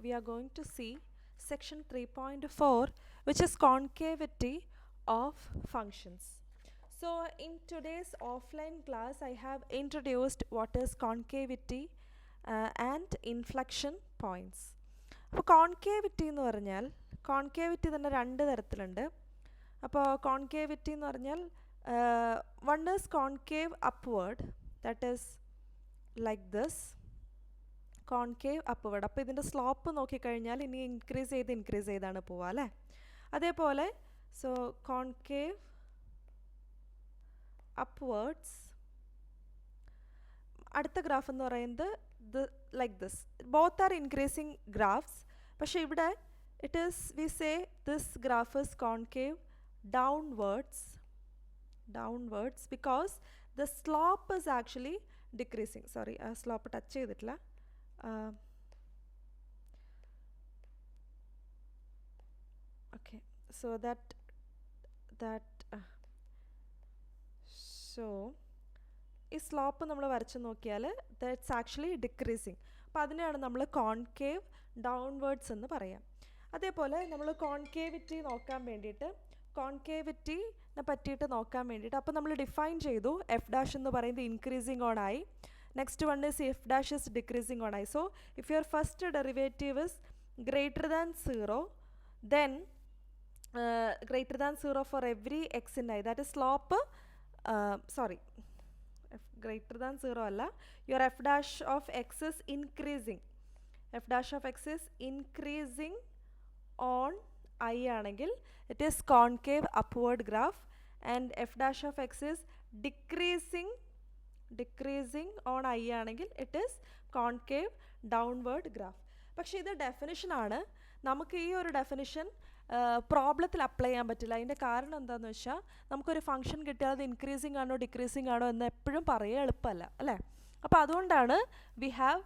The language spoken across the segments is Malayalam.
we are going to see section 3.4, which is concavity of functions. So in today's offline class I have introduced what is concavity and inflection points. അപ്പോൾ കോൺകേവിറ്റി എന്ന് പറഞ്ഞാൽ കോൺകേവിറ്റി തന്നെ രണ്ട് തരത്തിലുണ്ട്. അപ്പോൾ കോൺകേവിറ്റി എന്ന് പറഞ്ഞാൽ one is concave upward, that is like this, concave upward. അപ്പോൾ ഇതിൻ്റെ സ്ലോപ്പ് നോക്കിക്കഴിഞ്ഞാൽ ഇനി ഇൻക്രീസ് ചെയ്താണ് പോവുക അല്ലേ. അതേപോലെ സോ കോൺകേവ് അപ്വേർഡ്സ്. അടുത്ത ഗ്രാഫ് എന്ന് പറയുന്നത് like this, both are increasing graphs. പക്ഷേ ഇവിടെ it is we say this graph is concave downwards because the slope is actually decreasing. Sorry, slope touch ചെയ്തിട്ടില്ല. Okay, so so ഈ സ്ലോപ്പ് നമ്മൾ വരച്ച് നോക്കിയാൽ ദാറ്റ്സ് ആക്ച്വലി ഡിക്രീസിങ്. അപ്പോൾ അതിനെയാണ് നമ്മൾ കോൺകേവ് ഡൗൺവേർഡ്സ് എന്ന് പറയാം. അതേപോലെ നമ്മൾ കോൺകേവിറ്റി നോക്കാൻ വേണ്ടിയിട്ട് കോൺകേവിറ്റിനെ പറ്റിയിട്ട് നോക്കാൻ വേണ്ടിയിട്ട് അപ്പോൾ നമ്മൾ ഡിഫൈൻ ചെയ്തു എഫ് ഡാഷ് എന്ന് പറയുന്നത് ഇൻക്രീസിങ് ഓൺ ആയി. Next one is f dash is decreasing on ആയി. So if your first derivative is greater than 0, then greater than 0 for every x in I, that is slope greater than 0 അല്ല, your f dash of x is increasing, f dash of x is increasing on I ആണെങ്കിൽ it is concave upward graph, and f dash of x is decreasing on I ആണെങ്കിൽ it is concave downward graph. പക്ഷേ ഇത് ഡെഫിനിഷൻ ആണ്. നമുക്ക് ഈ ഒരു ഡെഫിനിഷൻ പ്രോബ്ലത്തിൽ അപ്ലൈ ചെയ്യാൻ പറ്റില്ല. അതിൻ്റെ കാരണം എന്താണെന്ന് വെച്ചാൽ നമുക്കൊരു ഫംഗ്ഷൻ കിട്ടിയാൽ അത് ഇൻക്രീസിങ് ആണോ ഡിക്രീസിങ് ആണോ എന്ന് എപ്പോഴും പറയുക എളുപ്പമല്ല അല്ലേ. അപ്പോൾ അതുകൊണ്ടാണ് we have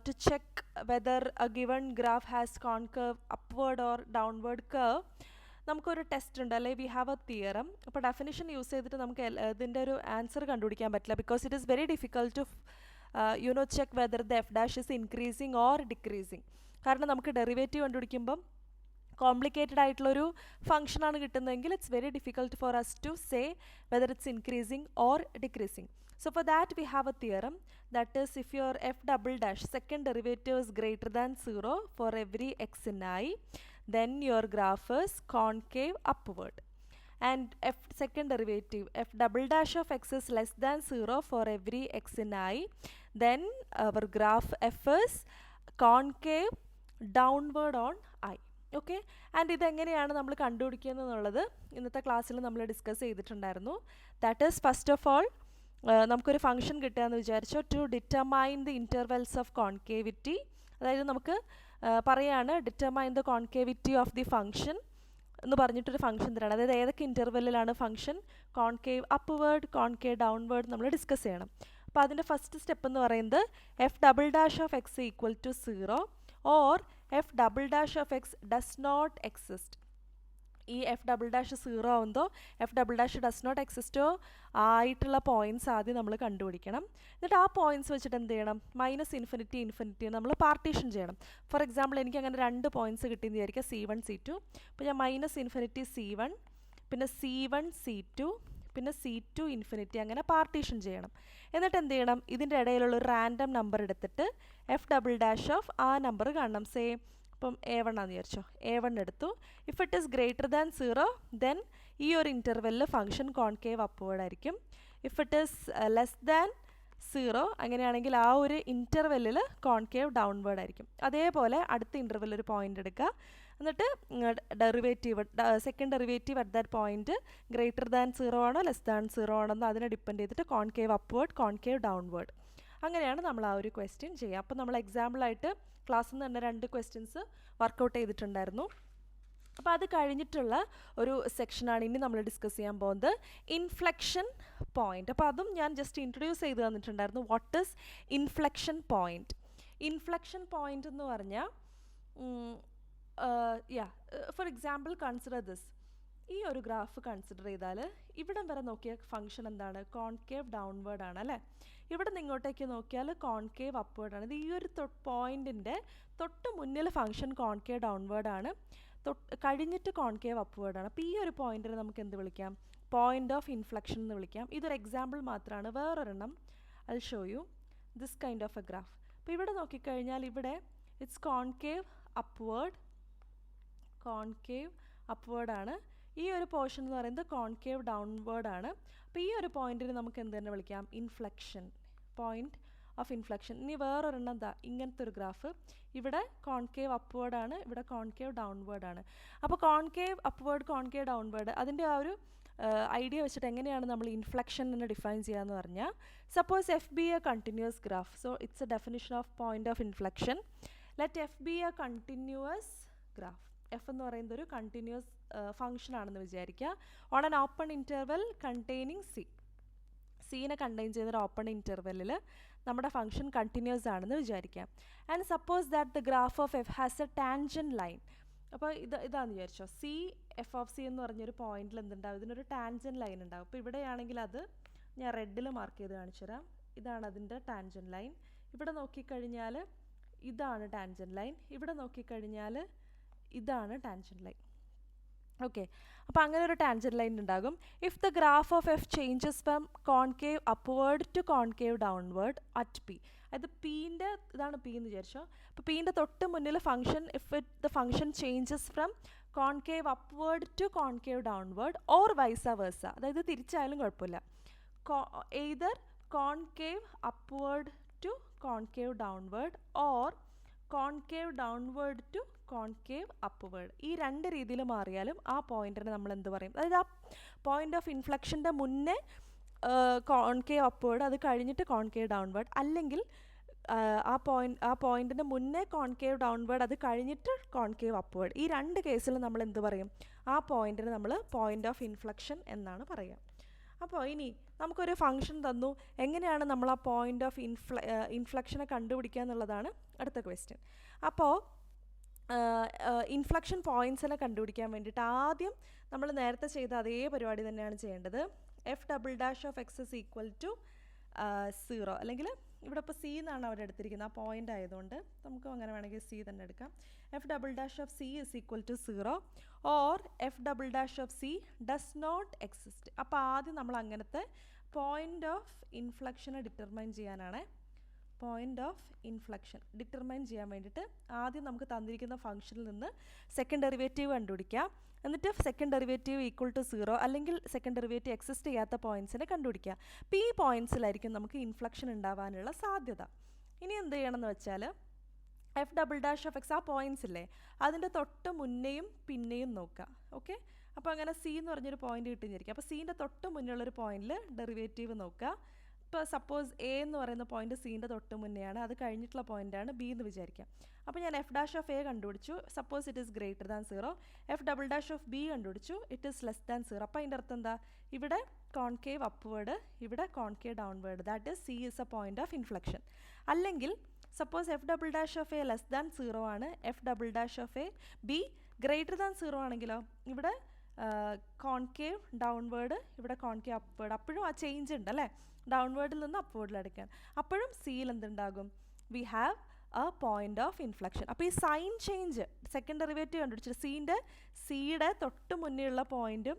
to check whether a given graph has concave upward or downward curve. നമുക്കൊരു ടെസ്റ്റ് ഉണ്ട് അല്ലെങ്കിൽ വി ഹാവ് എ തിയറം. അപ്പോൾ ഡെഫിനിഷൻ യൂസ് ചെയ്തിട്ട് നമുക്ക് ഇതിൻ്റെ ഒരു ആൻസർ കണ്ടുപിടിക്കാൻ പറ്റില്ല, because it is very difficult to check whether the f dash is increasing or decreasing. കാരണം നമുക്ക് ഡെറിവേറ്റീവ് കണ്ടുപിടിക്കുമ്പം കോംപ്ലിക്കേറ്റഡ് ആയിട്ടുള്ളൊരു ഫംഗ്ഷനാണ് കിട്ടുന്നതെങ്കിൽ it's very difficult for us to say whether it's increasing or decreasing. So for that we have a theorem, that is if your f double dash second derivative is greater than 0 for every x in I, then your graph is concave upward. And f second derivative f double dash of x is less than 0 for every x in I, then our graph f is concave downward on I. Okay, and ഇതെങ്ങനെയാണ് നമ്മൾ കണ്ടുപിടിക്കുന്നത് എന്നുള്ളത് ഇന്നത്തെ ക്ലാസ്സിൽ നമ്മൾ ഡിസ്കസ് ചെയ്തിട്ടുണ്ടായിരുന്നു. That is first of all നമുക്കൊരു ഫംഗ്ഷൻ കിട്ടുകയെന്ന് വിചാരിച്ചോ, to determine the intervals of concavity. അതായത് നമുക്ക് പറയാണ് determine the concavity of the function എന്ന് പറഞ്ഞിട്ടൊരു ഫംഗ്ഷൻ തരാണ്. അതായത് ഏതൊക്കെ ഇൻ്റർവെല്ലിലാണ് function concave upward concave downward നമ്മൾ ഡിസ്കസ് ചെയ്യണം. അപ്പോൾ അതിൻ്റെ ഫസ്റ്റ് സ്റ്റെപ്പ് എന്ന് പറയുന്നത് f double dash of x equal to 0 or F double dash of x does not exist. ഈ എഫ് ഡബിൾ ഡാഷ് 0 ആവുന്നതോ f double dash does not എക്സിസ്റ്റോ ആയിട്ടുള്ള പോയിൻറ്റ്സ് ആദ്യം നമ്മൾ കണ്ടുപിടിക്കണം. എന്നിട്ട് ആ പോയിൻറ്റ്സ് വെച്ചിട്ട് എന്ത് ചെയ്യണം, ഇൻഫിനിറ്റി നമ്മൾ പാർട്ടീഷൻ ചെയ്യണം. ഫോർ എക്സാമ്പിൾ എനിക്ക് അങ്ങനെ 2 പോയിൻറ്റ്സ് കിട്ടിയെന്ന് വിചാരിക്കുക, C1 C2. അപ്പോൾ ഞാൻ -ഇൻഫിനിറ്റി C1, പിന്നെ C1 C2, പിന്നെ C2 ഇൻഫിനിറ്റി, അങ്ങനെ പാർട്ടീഷൻ ചെയ്യണം. എന്നിട്ട് എന്ത് ചെയ്യണം, ഇതിൻ്റെ ഇടയിലുള്ള ഒരു റാൻഡം നമ്പർ എടുത്തിട്ട് എഫ് ഡബിൾ ഡാഷ് ഓഫ് ആ നമ്പർ കാണണം. സേ ഇപ്പം A1 ആണെന്ന് വിചാരിച്ചോ, A1 എടുത്തു. If it is greater than 0 then ഈ ഒരു ഇൻ്റർവെല്ലിൽ ഫംഗ്ഷൻ കോൺകേവ് അപ്വേർഡ് ആയിരിക്കും. If it is less than 0 അങ്ങനെയാണെങ്കിൽ ആ ഒരു ഇൻ്റർവെല്ലിൽ കോൺകേവ് ഡൗൺവേർഡ് ആയിരിക്കും. അതേപോലെ അടുത്ത ഇൻ്റർവെല്ലിൽ ഒരു പോയിൻ്റ് എടുക്കുക, എന്നിട്ട് second derivative at that point greater than 0 ആണോ ലെസ് ദാൻ 0 ആണോ എന്ന് അതിനെ ഡിപ്പെൻഡ് ചെയ്തിട്ട് കോൺകേവ് അപ്വേർഡ് കോൺകേവ് ഡൗൺവേർഡ്, അങ്ങനെയാണ് നമ്മൾ ആ ഒരു ക്വസ്റ്റ്യൻ ചെയ്യുക. അപ്പോൾ നമ്മൾ എക്സാമ്പിളായിട്ട് ക്ലാസ്സിൽ നിന്ന് തന്നെ 2 ക്വസ്റ്റ്യൻസ് വർക്കൗട്ട് ചെയ്തിട്ടുണ്ടായിരുന്നു. അപ്പോൾ അത് കഴിഞ്ഞിട്ടുള്ള ഒരു സെക്ഷനാണ് ഇനി നമ്മൾ ഡിസ്കസ് ചെയ്യാൻ പോകുന്നത്, ഇൻഫ്ലെക്ഷൻ പോയിൻ്റ്. അപ്പോൾ അതും ഞാൻ ജസ്റ്റ് ഇൻട്രൊഡ്യൂസ് ചെയ്ത് തന്നിട്ടുണ്ടായിരുന്നു. What is inflection point? Inflection point എന്ന് പറഞ്ഞാൽ ഫോർ എക്സാമ്പിൾ കൺസിഡർ ദിസ്. ഈ ഒരു ഗ്രാഫ് കൺസിഡർ ചെയ്താൽ ഇവിടം വരെ നോക്കിയ ഫംഗ്ഷൻ എന്താണ്, കോൺകേവ് ഡൗൺവേർഡ് ആണ് അല്ലേ. ഇവിടെ നിന്ന് ഇങ്ങോട്ടേക്ക് നോക്കിയാൽ കോൺകേവ് അപ്വേർഡാണ്. ഇത് ഈ ഒരു പോയിൻറ്റിൻ്റെ തൊട്ട് മുന്നിൽ ഫംഗ്ഷൻ കോൺകേവ് ഡൗൺവേർഡാണ്, കഴിഞ്ഞിട്ട് കോൺകേവ് അപ്വേർഡാണ്. അപ്പോൾ ഈ ഒരു പോയിൻറ്റിനെ നമുക്ക് എന്ത് വിളിക്കാം? പോയിൻ്റ് ഓഫ് ഇൻഫ്ലക്ഷൻ എന്ന് വിളിക്കാം. ഇതൊരു എക്സാമ്പിൾ മാത്രമാണ്. വേറൊരെണ്ണം I show you this kind of a graph. അപ്പോൾ ഇവിടെ നോക്കിക്കഴിഞ്ഞാൽ ഇവിടെ ഇറ്റ്സ് കോൺകേവ് അപ്വേർഡാണ്. ഈ ഒരു പോർഷൻ എന്ന് പറയുന്നത് കോൺകേവ് ഡൗൺവേർഡാണ്. അപ്പോൾ ഈ ഒരു പോയിന്റിന് നമുക്ക് എന്ത് തന്നെ വിളിക്കാം? Inflection, point of inflection. ഇനി വേറൊരെണ്ണം എന്താ, ഇങ്ങനത്തെ ഒരു ഗ്രാഫ്. ഇവിടെ കോൺകേവ് അപ്വേർഡാണ്, ഇവിടെ കോൺകേവ് ഡൗൺവേർഡാണ്. അപ്പോൾ കോൺകേവ് അപ്വേർഡ്, കോൺകേവ് ഡൗൺവേർഡ്, അതിൻ്റെ ആ ഒരു ഐഡിയ വെച്ചിട്ട് എങ്ങനെയാണ് നമ്മൾ ഇൻഫ്ലക്ഷൻ എന്ന് ഡിഫൈൻ ചെയ്യാന്ന് പറഞ്ഞാൽ, suppose f be a continuous graph. So it's a definition of point of inflection. Let f be a continuous graph. F എന്ന് പറയുന്നത് ഒരു കണ്ടിന്യൂസ് ഫംഗ്ഷൻ ആണെന്ന് വിചാരിക്കുക. On an open interval containing c. സീനെ കണ്ടെയ്ൻ ചെയ്തൊരു ഓപ്പൺ ഇൻ്റർവെല്ലിൽ നമ്മുടെ ഫംഗ്ഷൻ കണ്ടിന്യൂസ് ആണെന്ന് വിചാരിക്കാം. And suppose that the graph of f has a tangent line. അപ്പോൾ ഇതാണെന്ന് വിചാരിച്ചോ, സി എഫ് ഓഫ് സി എന്ന് പറഞ്ഞൊരു പോയിന്റിൽ എന്തുണ്ടാവും? ഇതിനൊരു ടാൻജൻറ്റ് ലൈൻ ഉണ്ടാവും. അപ്പോൾ ഇവിടെയാണെങ്കിൽ അത് ഞാൻ റെഡിൽ മാർക്ക് ചെയ്ത് കാണിച്ചു തരാം. ഇതാണ് അതിൻ്റെ ടാൻജൻറ്റ് ലൈൻ. ഇവിടെ നോക്കിക്കഴിഞ്ഞാൽ ഇതാണ് ടാൻജൻറ്റ് ലൈൻ. ഇവിടെ നോക്കിക്കഴിഞ്ഞാൽ ഇതാണ് ടാൻജൻറ്റ് ലൈൻ. ഓക്കെ, അപ്പോൾ അങ്ങനെ ഒരു ടാൻജൻറ്റ് ലൈൻ ഉണ്ടാകും. If the graph of F changes from concave upward to concave downward at P. അതായത് പീൻ്റെ ഇതാണ് പി എന്ന് വിചാരിച്ചോ. അപ്പോൾ പീൻ്റെ തൊട്ട് മുന്നിൽ function, if the function changes from concave upward to concave downward or vice versa, അതായത് തിരിച്ചായാലും കുഴപ്പമില്ല. Either concave upward to concave downward or concave downward to concave upward. ഈ രണ്ട് രീതിയിൽ മാറിയാലും ആ പോയിന്റിനെ നമ്മൾ എന്ത് പറയും? അതായത് ആ പോയിന്റ് ഓഫ് ഇൻഫ്ലക്ഷൻ്റെ മുന്നേ കോൺകേവ് അപ്വേർഡ്, അത് കഴിഞ്ഞിട്ട് കോൺകേവ് ഡൗൺവേർഡ്, അല്ലെങ്കിൽ ആ പോയിന്റിന് മുന്നേ കോൺകേവ് ഡൗൺവേർഡ്, അത് കഴിഞ്ഞിട്ട് കോൺകേവ് അപ്വേർഡ്. ഈ രണ്ട് കേസിൽ നമ്മൾ എന്ത് പറയും? ആ പോയിന്റിന് നമ്മൾ പോയിന്റ് ഓഫ് ഇൻഫ്ലക്ഷൻ എന്നാണ് പറയുക. അപ്പോൾ ഇനി നമുക്കൊരു ഫംഗ്ഷൻ തന്നു, എങ്ങനെയാണ് നമ്മൾ ആ പോയിന്റ് ഓഫ് ഇൻഫ്ലക്ഷനെ കണ്ടുപിടിക്കുക എന്നുള്ളതാണ് അടുത്ത ക്വസ്റ്റ്യൻ. അപ്പോൾ ഇൻഫ്ലക്ഷൻ പോയിൻറ്റ്സിനെ കണ്ടുപിടിക്കാൻ വേണ്ടിയിട്ട് ആദ്യം നമ്മൾ നേരത്തെ ചെയ്ത അതേ പരിപാടി തന്നെയാണ് ചെയ്യേണ്ടത്. F double dash of X is equal to 0, അല്ലെങ്കിൽ ഇവിടെ ഇപ്പോൾ സി എന്നാണ് അവിടെ എടുത്തിരിക്കുന്നത്, ആ പോയിൻ്റ് ആയതുകൊണ്ട് നമുക്ക് അങ്ങനെ വേണമെങ്കിൽ സി തന്നെ എടുക്കാം. F double dash of C is equal to 0 or F double dash of C does not exist. അപ്പോൾ ആദ്യം നമ്മൾ അങ്ങനത്തെ പോയിൻ്റ് ഓഫ് ഇൻഫ്ലക്ഷനെ ഡിറ്റർമൈൻ ചെയ്യാനാണ്. പോയിൻ്റ് ഓഫ് ഇൻഫ്ലക്ഷൻ ഡിറ്റർമൈൻ ചെയ്യാൻ വേണ്ടിയിട്ട് ആദ്യം നമുക്ക് തന്നിരിക്കുന്ന ഫംഗ്ഷനിൽ നിന്ന് സെക്കൻഡ് ഡെറിവേറ്റീവ് കണ്ടുപിടിക്കാം. എന്നിട്ട് സെക്കൻഡ് ഡെറിവേറ്റീവ് ഈക്വൽ ടു 0 അല്ലെങ്കിൽ സെക്കൻഡ് ഡെറിവേറ്റീവ് എക്സിസ്റ്റ് ചെയ്യാത്ത പോയിൻറ്റ്സിനെ കണ്ടുപിടിക്കുക. അപ്പോൾ ഈ പോയിൻറ്റ്സിലായിരിക്കും നമുക്ക് ഇൻഫ്ലക്ഷൻ ഉണ്ടാവാനുള്ള സാധ്യത. ഇനി എന്ത് ചെയ്യണമെന്ന് വെച്ചാൽ, F double dash of X, ആ പോയിൻറ്റ്സ് ഇല്ലേ, അതിൻ്റെ തൊട്ട് മുന്നേയും പിന്നെയും നോക്കുക. ഓക്കെ, അപ്പോൾ അങ്ങനെ സി എന്ന് പറഞ്ഞൊരു പോയിന്റ് കിട്ടിയിരിക്കും. അപ്പോൾ സീൻ്റെ തൊട്ട് മുന്നുള്ളൊരു പോയിന്റിൽ ഡെറിവേറ്റീവ് നോക്കുക. ഇപ്പോൾ സപ്പോസ് എ എന്ന് പറയുന്ന പോയിന്റ് സീൻ്റെ തൊട്ട് മുന്നെയാണ്, അത് കഴിഞ്ഞിട്ടുള്ള പോയിൻ്റാണ് ബി എന്ന് വിചാരിക്കാം. അപ്പോൾ ഞാൻ എഫ് ഡാഷ് ഓഫ് എ കണ്ടുപിടിച്ചു, suppose it is greater than 0. F double dash of b കണ്ടുപിടിച്ചു, ഇറ്റ് ഈസ് ലെസ് ദാൻ 0. അപ്പോൾ അതിൻ്റെ അർത്ഥം എന്താ? ഇവിടെ കോൺകേവ് അപ്വേർഡ്, ഇവിടെ concave downward, that is c is a point of inflection. അല്ലെങ്കിൽ suppose f double dash of a less than 0 ആണ്, f double dash of a b greater than 0 ആണെങ്കിലോ ഇവിടെ കോൺകേവ് ഡൗൺവേർഡ്, ഇവിടെ കോൺകേവ് അപ്വേർഡ്. അപ്പോഴും ആ ചേഞ്ച് ഉണ്ട് അല്ലേ, ഡൗൺവേർഡിൽ നിന്ന് അപ്വേർഡിലെടുക്കാൻ. അപ്പോഴും സിയിൽ എന്തുണ്ടാകും? We have a point of inflection. അപ്പോൾ ഈ സൈൻ ചേഞ്ച്, സെക്കൻഡ് ഡെറിവേറ്റീവ് കണ്ടുപിടിച്ചിട്ട് സിയുടെ തൊട്ട് മുന്നേയുള്ള പോയിന്റും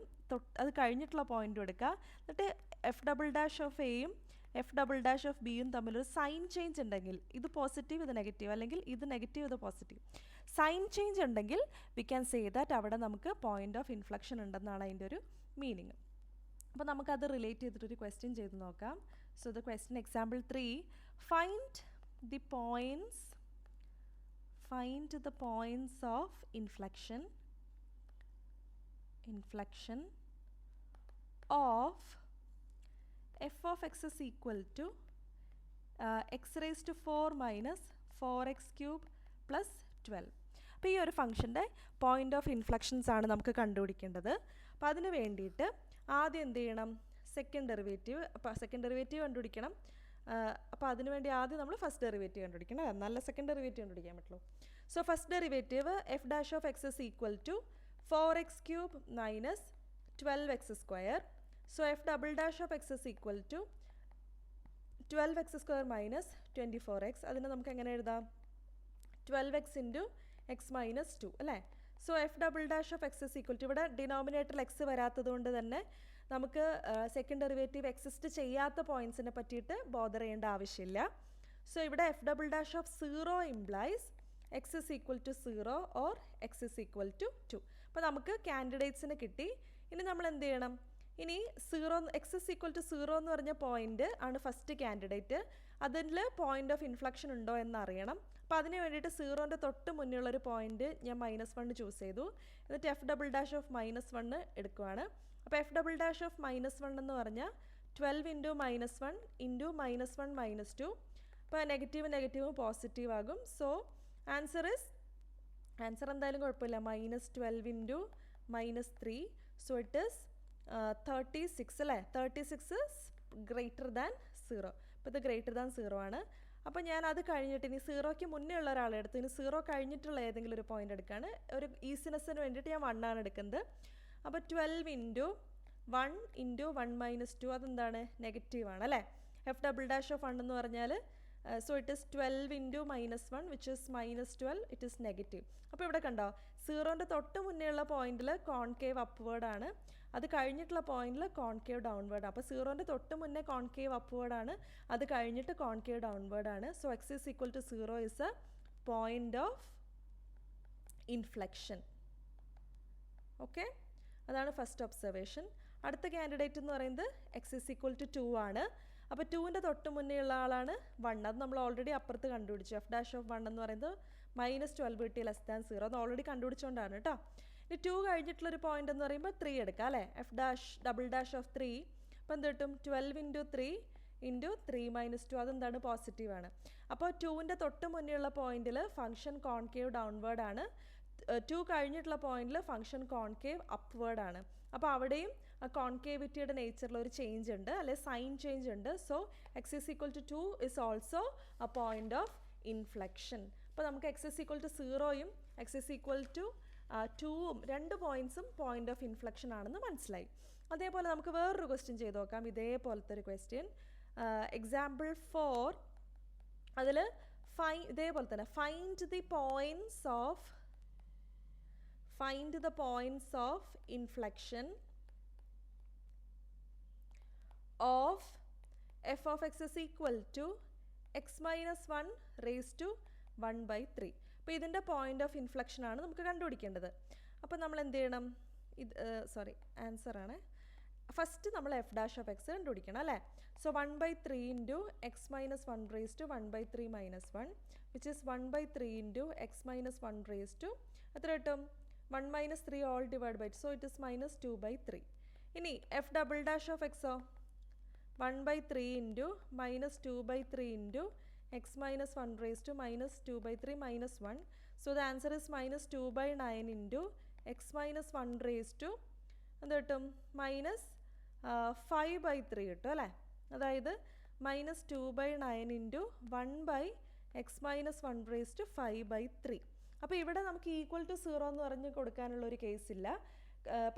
അത് കഴിഞ്ഞിട്ടുള്ള പോയിന്റും എടുക്കുക. എന്നിട്ട് എഫ് ഡബിൾ ഡാഷ് ഓഫ് എയും എഫ് ഡബിൾ ഡാഷ് ഓഫ് ബിയും തമ്മിലൊരു സൈൻ ചേഞ്ച് ഉണ്ടെങ്കിൽ, ഇത് പോസിറ്റീവ് ഇത് നെഗറ്റീവ്, അല്ലെങ്കിൽ ഇത് നെഗറ്റീവ് ഇത് പോസിറ്റീവ്, സൈൻ ചേഞ്ച് ഉണ്ടെങ്കിൽ വി ക്യാൻ സേ ദാറ്റ് അവിടെ നമുക്ക് പോയിന്റ് ഓഫ് ഇൻഫ്ലക്ഷൻ ഉണ്ടെന്നാണ് അതിൻ്റെ ഒരു മീനിങ്. അപ്പോൾ നമുക്കത് റിലേറ്റ് ചെയ്തിട്ടൊരു ക്വസ്റ്റ്യൻ ചെയ്ത് നോക്കാം. So the question example 3, find the points of inflection of f of x is equal to x raised to 4 minus 4x cube plus 12. അപ്പോൾ ഈ ഒരു ഫംഗ്ഷൻ്റെ പോയിന്റ് ഓഫ് ഇൻഫ്ലക്ഷൻസ് ആണ് നമുക്ക് കണ്ടുപിടിക്കേണ്ടത്. അപ്പോൾ അതിന് വേണ്ടിയിട്ട് ആദ്യം എന്ത് ചെയ്യണം? സെക്കൻഡ് ഡെറിവേറ്റീവ് കണ്ടുപിടിക്കണം. അപ്പോൾ അതിന് വേണ്ടി ആദ്യം നമ്മൾ ഫസ്റ്റ് ഡെറിവേറ്റീവ് കണ്ടുപിടിക്കണം, നല്ല സെക്കൻഡ് ഡെറിവേറ്റീവ് കണ്ടുപിടിക്കാൻ പറ്റുള്ളൂ. So first derivative F dash of X is equal to 4x cube minus 12x square. So f double dash of x is equal to 12x² minus 24x, അതിനെ നമുക്ക് എങ്ങനെ എഴുതാം? 12x ഇൻറ്റു എക്സ് മൈനസ് 2 അല്ലേ? So F double dash of X is equal to, ഇവിടെ ഡിനോമിനേറ്ററിൽ എക്സ് വരാത്തത് കൊണ്ട് തന്നെ നമുക്ക് സെക്കൻഡ് ഡെറിവേറ്റീവ് എക്സിസ്റ്റ് ചെയ്യാത്ത പോയിൻറ്റ്സിനെ പറ്റിയിട്ട് ബോദർ ചെയ്യേണ്ട ആവശ്യമില്ല. സോ ഇവിടെ F double dash of 0 implies X is equal to 0 or X is equal to 2. അപ്പോൾ നമുക്ക് കാൻഡിഡേറ്റ്സിന് കിട്ടി. ഇനി നമ്മൾ എന്ത് ചെയ്യണം? ഇനി 0 എക്സ് ഇസ് ഈക്വൽ ടു 0 എന്ന് പറഞ്ഞ പോയിന്റ് ആണ് ഫസ്റ്റ് കാൻഡിഡേറ്റ്. അതിൽ പോയിന്റ് ഓഫ് ഇൻഫ്ലക്ഷൻ ഉണ്ടോ എന്ന് അറിയണം. അപ്പോൾ അതിന് വേണ്ടിയിട്ട് 0ൻ്റെ തൊട്ട് മുന്നിലുള്ളൊരു പോയിന്റ് ഞാൻ -1 ചൂസ് ചെയ്തു. എന്നിട്ട് എഫ് ഡബിൾ ഡാഷ് ഓഫ് -1 എടുക്കുവാണ്. അപ്പോൾ എഫ് ഡബിൾ ഡാഷ് ഓഫ് -1 എന്ന് പറഞ്ഞാൽ 12 ഇൻറ്റു -1 ഇൻറ്റു -1 -2. അപ്പോൾ നെഗറ്റീവ് നെഗറ്റീവ് പോസിറ്റീവ് ആകും. സോ ആൻസർ എന്തായാലും കുഴപ്പമില്ല, -12 ഇൻറ്റു -3. സോ ഇറ്റ് ഈസ് 36 അല്ലേ? 36 ഇസ് ഗ്രേറ്റർ ദാൻ 0. അപ്പോൾ ഇത് ഗ്രേറ്റർ ദാൻ 0 ആണ്. അപ്പോൾ ഞാൻ അത് കഴിഞ്ഞിട്ട് ഇനി 0ക്ക് മുന്നേ ഉള്ള ഒരാളെ എടുത്തു. ഇനി 0 കഴിഞ്ഞിട്ടുള്ള ഏതെങ്കിലും ഒരു പോയിന്റ് എടുക്കുകയാണ്. ഒരു ഈസിനെസ്സിന് വേണ്ടിയിട്ട് ഞാൻ 1 ആണ് എടുക്കുന്നത്. അപ്പോൾ 12 ഇൻറ്റു 1 ഇൻറ്റു 1 - 2 അതെന്താണ്? നെഗറ്റീവ് ആണ് അല്ലേ? എഫ് ഡബിൾ ഡാഷ് ഓഫ് 1 എന്ന് പറഞ്ഞാൽ so it is 12 into -1 which is -12, it is negative. അപ്പോൾ ഇവിടെ കണ്ടോ, 0ൻ്റെ തൊട്ട് മുന്നേ ഉള്ള പോയിന്റിൽ കോൺകേവ് അപ്വേർഡ് ആണ്, അത് കഴിഞ്ഞിട്ടുള്ള പോയിന്റിൽ കോൺകേവ് ഡൗൺവേർഡ്. അപ്പോൾ 0ൻ്റെ തൊട്ട് മുന്നേ കോൺകേവ് അപ്വേർഡ് ആണ്, അത് കഴിഞ്ഞിട്ട് കോൺകേവ് ഡൗൺവേർഡ് ആണ്. So X is equal to 0 is a point of inflection. Okay, അതാണ് ഫസ്റ്റ് ഒബ്സർവേഷൻ. അടുത്ത കാൻഡിഡേറ്റ് എന്ന് പറയുന്നത് എക്സ് ഈസ് ഈക്വൽ ടു 2 ആണ്. അപ്പോൾ 2ൻ്റെ തൊട്ട് മുന്നേ ഉള്ള ആളാണ് 1. അത് നമ്മൾ ഓൾറെഡി അപ്പുറത്ത് കണ്ടുപിടിച്ചു. എഫ് ഡാഷ് ഓഫ് 1 എന്ന് പറയുന്നത് -12 കിട്ടി <0. അത് ഓൾറെഡി കണ്ടുപിടിച്ചുകൊണ്ടാണ് കേട്ടോ. ഇനി 2 കഴിഞ്ഞിട്ടുള്ളൊരു പോയിന്റ് എന്ന് പറയുമ്പോൾ 3 എടുക്കാം അല്ലേ? F dash double dash of 3. അപ്പോൾ എന്ത് കിട്ടും? 12 ഇൻറ്റു 3 ഇൻറ്റു 3 - 2 അതെന്താണ്? പോസിറ്റീവ് ആണ്. അപ്പോൾ 2ൻ്റെ തൊട്ട് മുന്നേ ഉള്ള പോയിന്റിൽ ഫംഗ്ഷൻ കോൺകേവ് ഡൗൺവേർഡ് ആണ്. 2 കഴിഞ്ഞിട്ടുള്ള പോയിന്റിൽ ഫംഗ്ഷൻ കോൺകേവ് അപ്വേർഡ് ആണ്. അപ്പോൾ അവിടെയും കോൺകേവിറ്റിയുടെ നേച്ചറിൽ ഒരു ചേഞ്ച് ഉണ്ട്, അല്ലെ സൈൻ ചേഞ്ച് ഉണ്ട്. So X is equal to 2 is also a point of inflection. അപ്പോൾ നമുക്ക് എക്സ് ഈസ് ഈക്വൽ ടു 0യും എക്സ് ഈസ് ഈക്വൽ ടു 2ഉം രണ്ട് പോയിന്റ്സും പോയിന്റ് ഓഫ് ഇൻഫ്ലക്ഷൻ ആണെന്ന് മനസ്സിലായി. അതേപോലെ നമുക്ക് വേറൊരു ക്വസ്റ്റ്യൻ ചെയ്ത് നോക്കാം, ഇതേപോലത്തെ ഒരു ക്വസ്റ്റ്യൻ. എക്സാമ്പിൾ 4 അതിൽ ഇതേപോലെ തന്നെ find the points of inflection of f of x is equal to x minus 1 raised to 1/3. അപ്പോൾ ഇതിൻ്റെ പോയിന്റ് ഓഫ് ഇൻഫ്ലക്ഷൻ ആണ് നമുക്ക് കണ്ടുപിടിക്കേണ്ടത്. അപ്പോൾ നമ്മൾ എന്ത് ചെയ്യണം? ആൻസർ ആണ്. ഫസ്റ്റ് നമ്മൾ എഫ് ഡാഷ് ഓഫ് എക്സ് കണ്ടുപിടിക്കണം അല്ലേ? So 1/3 into X minus 1 raise to 1/3 - 1 which is 1/3 into X minus 1 raise to എത്ര കിട്ടും? 1 - 3 all divide by, so it is -2/3. ഇനി എഫ് ഡബിൾ ഡാഷ് ഓഫ് എക്സോ 1/3 into -2/3 into X minus 1 raise to -2/3 - 1. So the answer is -2/9 into X minus 1 raise to എന്ത് കിട്ടും? -5/3 കിട്ടും അല്ലേ? അതായത് -2/9 into 1/x minus 1 raise to 5/3. അപ്പോൾ ഇവിടെ നമുക്ക് ഈക്വൽ ടു 0 എന്ന് പറഞ്ഞ് കൊടുക്കാനുള്ള ഒരു കേസില്ല.